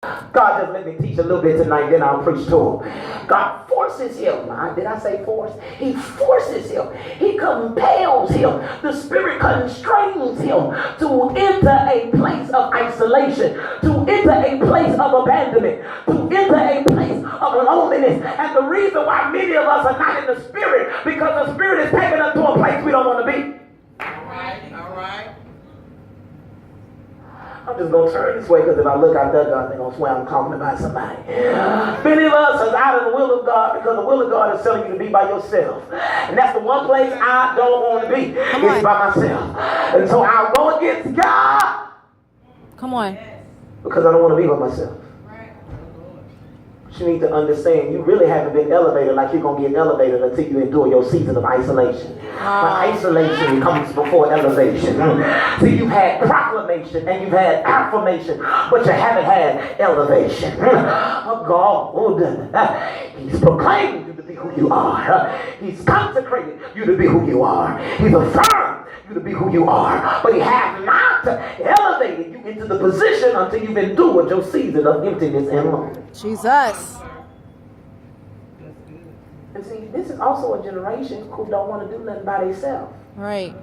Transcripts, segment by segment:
God just let me teach a little bit tonight, then I'll preach to him. God forces him. Did I say force? He forces him. He compels him. The Spirit constrains him to enter a place of isolation, to enter a place of abandonment, to enter a place of loneliness. And the reason why many of us are not in the Spirit, because the Spirit is taking us to a place we don't want to be. All right. I'm just going to turn this way, because if I look out there, God, they're going to swear I'm talking about somebody. Many of us are out of the will of God, because the will of God is telling you to be by yourself. And that's the one place I don't want to be. It's by myself. And so I'll go against God. Come on. Because I don't want to be by myself. You need to understand, you really haven't been elevated like you're going to get elevated until you endure your season of isolation. But isolation comes before elevation. See, you've had proclamation and you've had affirmation, but you haven't had elevation. Oh God, He's proclaimed you to be who you are. He's consecrated you to be who you are. He's affirmed you to be who you are. But He has not elevated you into the position until you've endured your season of emptiness and loneliness. Jesus. And see, this is also a generation who don't want to do nothing by themselves. Right.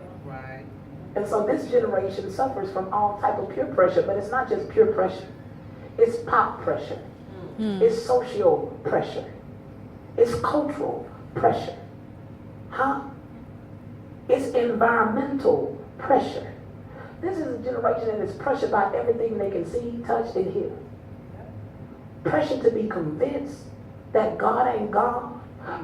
And so this generation suffers from all type of peer pressure, but it's not just peer pressure. It's pop pressure. It's social pressure. It's cultural pressure. It's environmental pressure. This is a generation that is pressured by everything they can see, touch, and hear. Pressure to be convinced that God ain't God.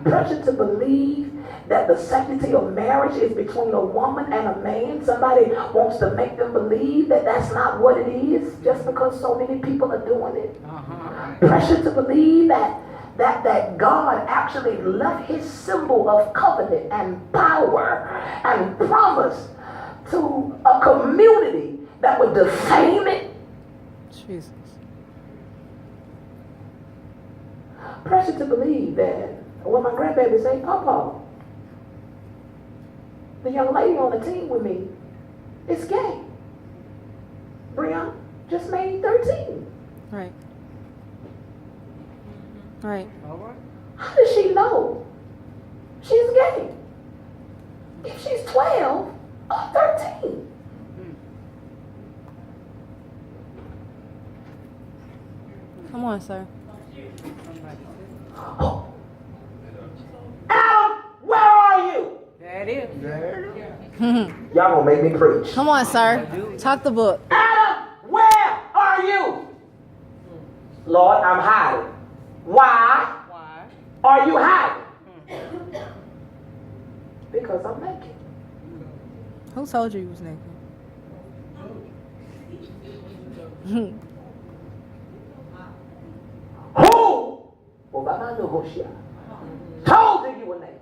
Pressure to believe that the sanctity of marriage is between a woman and a man. Somebody wants to make them believe that that's not what it is, just because so many people are doing it. Pressure to believe that God actually left His symbol of covenant and power and promise to a community that would defame it. Jesus. Pressure to believe that when my grandbaby say, Papa, the young lady on the team with me is gay. Bryant just made 13. Right. Right. How does she know she's gay? If she's 12 or 13. Come on, sir. Adam, where are you? There it is. Y'all gonna make me preach. Come on, sir. Talk the book. Adam, where are you? Lord, I'm hiding. Why are you hiding? Because I'm naked. Who told you was naked? Who? Told you you were naked.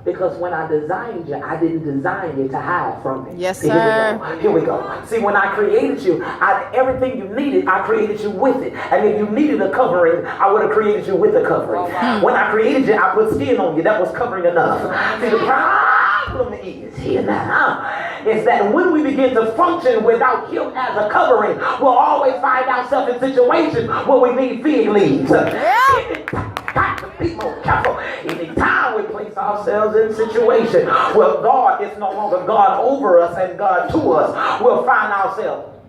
Because when I designed you, I didn't design you to hide from me. Yes, See, sir. Here we go. See, when I created you, everything you needed, I created you with it. And if you needed a covering, I would have created you with a covering. When I created you, I put skin on you. That was covering enough. See, the problem is here now is that when we begin to function without Him as a covering, we'll always find ourselves in situations where we need fig leaves. Got to be more careful. Anytime we place ourselves in situations where God is no longer God over us and God to us, we'll find ourselves.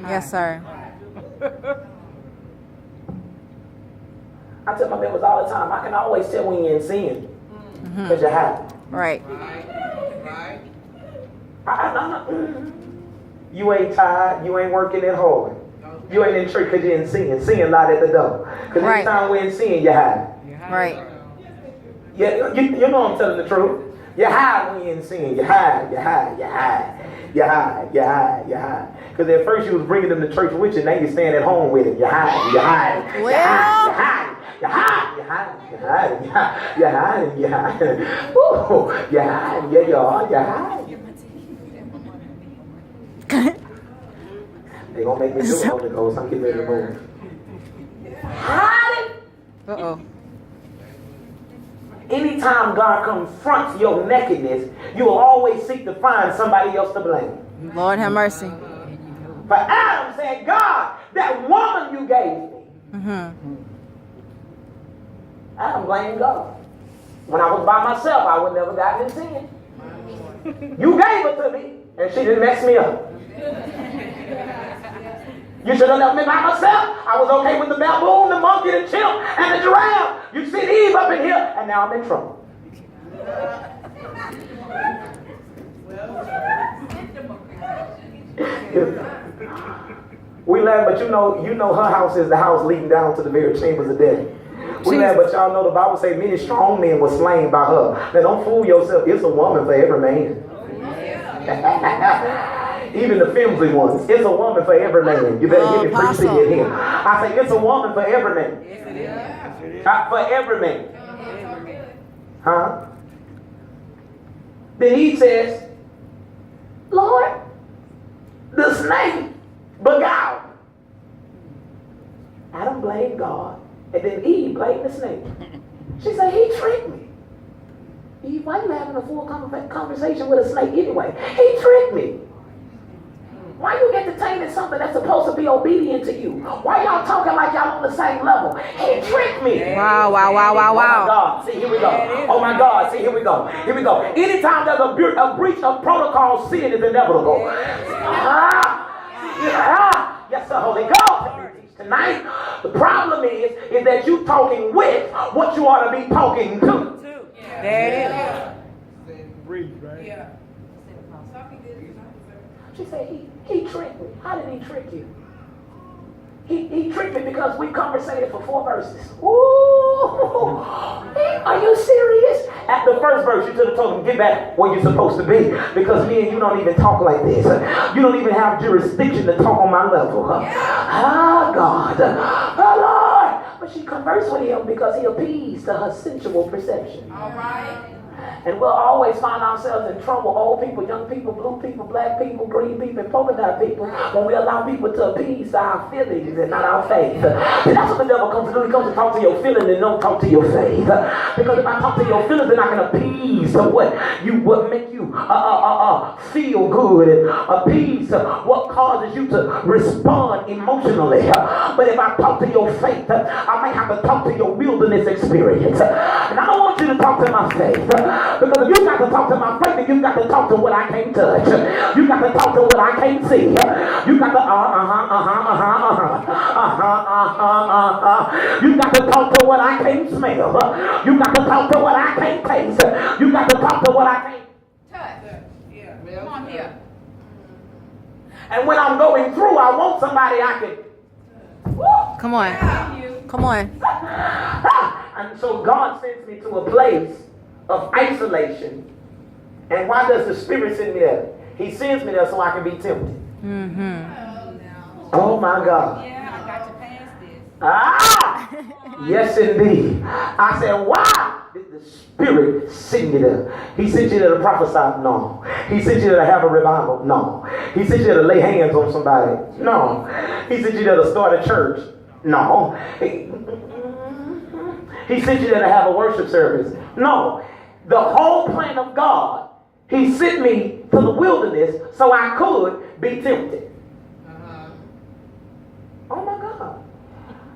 Yes, sir. I tell my members all the time, I can always tell when you're in sin because you have it. Right. You ain't tired. You ain't working it hard. You ain't in church because you're in sin. Sin lied at the door. Because anytime we're in sin, you hide. Right. Yeah, you know I'm telling the truth. You hide when you're in sin. You hide. Because at first you was bringing them to church with you. Now you're staying at home with it. You hide. They're going to make me do it, Holy Ghost. I'm getting ready to move. Hide it. Uh-oh. Anytime God confronts your nakedness, you will always seek to find somebody else to blame. Lord have mercy. For Adam said, God, that woman you gave me. Mm-hmm. Adam blamed God. When I was by myself, I would never gotten in sin. You gave her to me, and she just messed me up. You should have left me by myself. I was okay with the baboon, the monkey, the chimp, and the giraffe. You see Eve up in here, and now I'm in trouble. We laugh, but you know her house is the house leading down to the very chambers of death. We laugh, but y'all know the Bible say many strong men were slain by her. Now don't fool yourself. It's a woman for every man. Even the flimsy ones. It's a woman for every man. You better get me preaching in here. I say it's a woman for every man. For every man. Huh? Then he says, Lord, the snake beguiled. Adam blamed God, and then Eve blamed the snake. She said, he tricked me. Eve, why are you having a full conversation with a snake anyway? He tricked me. Why you entertaining something that's supposed to be obedient to you? Why y'all talking like y'all on the same level? He tricked me. Wow. Oh my God, see, here we go. Oh my God, see, here we go. Here we go. Anytime there's a breach of protocol, sin is inevitable. Yes, sir, Holy Ghost. Tonight, the problem is that you talking with what you ought to be talking to. There it is. Breathe, right? Yeah. She said, he tricked me. How did he trick you? He tricked me because we conversated for 4 verses. Ooh, are you serious? At the first verse, you should have told him, get back where you're supposed to be. Because me and you don't even talk like this. You don't even have jurisdiction to talk on my level. God. Lord. But she conversed with him because he appeased to her sensual perception. All right. And we'll always find ourselves in trouble, old people, young people, blue people, black people, green people, and polka dot people, when we allow people to appease our feelings and not our faith. And that's what the devil comes to do. He comes to talk to your feelings and don't talk to your faith. Because if I talk to your feelings, then I can appease to what make you feel good, and appease what causes you to respond emotionally. But if I talk to your faith, I might have to talk to your wilderness experience. And I don't want you to talk to my faith. Because if you got to talk to my faith, then you got to talk to what I can't touch. You got to talk to what I can't see. You got to You got to talk to what I can't smell. You got to talk to what I can't taste. You got to talk to what I can't Touch. Yeah. Come on here. And when I'm going through, I want somebody I can. Come on. Come on. And so God sends me to a place of isolation. And why does the Spirit send me there? He sends me there so I can be tempted. Mm-hmm. Oh my God. Yeah, I got to pass this. Yes indeed. I said, why did the Spirit send you there? He sent you there to prophesy? No. He sent you there to have a revival? No. He sent you there to lay hands on somebody? No. He sent you there to start a church? No. He sent you there to have a worship service? No. The whole plan of God, he sent me to the wilderness so I could be tempted. Oh my God.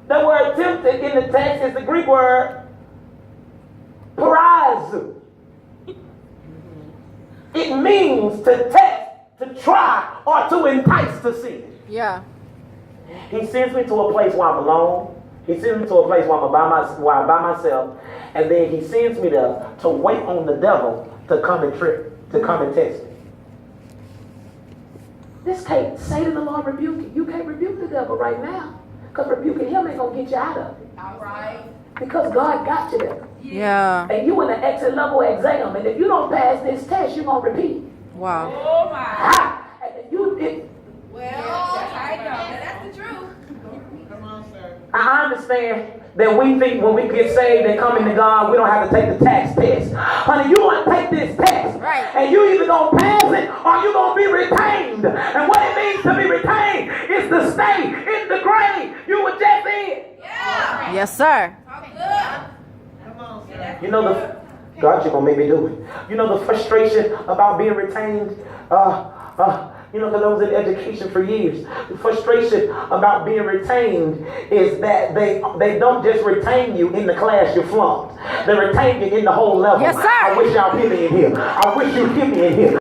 The word tempted in the text is the Greek word parazu. It means to test, to try, or to entice to sin. Yeah. He sends me to a place where I'm alone. He sends me to a place where I'm by myself. And then he sends me there to wait on the devil to come and test me. This can't, Satan, the Lord rebuke you. You can't rebuke the devil right now. Because rebuking him ain't going to get you out of it. All right. Because God got you there. Yeah. And you in an exit level exam. And if you don't pass this test, you're going to repeat. Wow. Oh my. Ha! Well, I know. That's the truth. Come on, sir. I understand that we think when we get saved and come into God, we don't have to take the tax test. Honey, you want to take this test. Right. And you either going to pass it or you're going to be retained. And what it means to be retained is to stay in the grave you were just in. Yeah. Yes, sir. Talk good. Come on, sir. You know God, you're going to make me do it. You know the frustration about being retained? You know, because I was in education for years. The frustration about being retained is that they don't just retain you in the class you flunked. They retain you in the whole level. Yes, sir. I wish y'all hear me in here. I wish you hear me in here.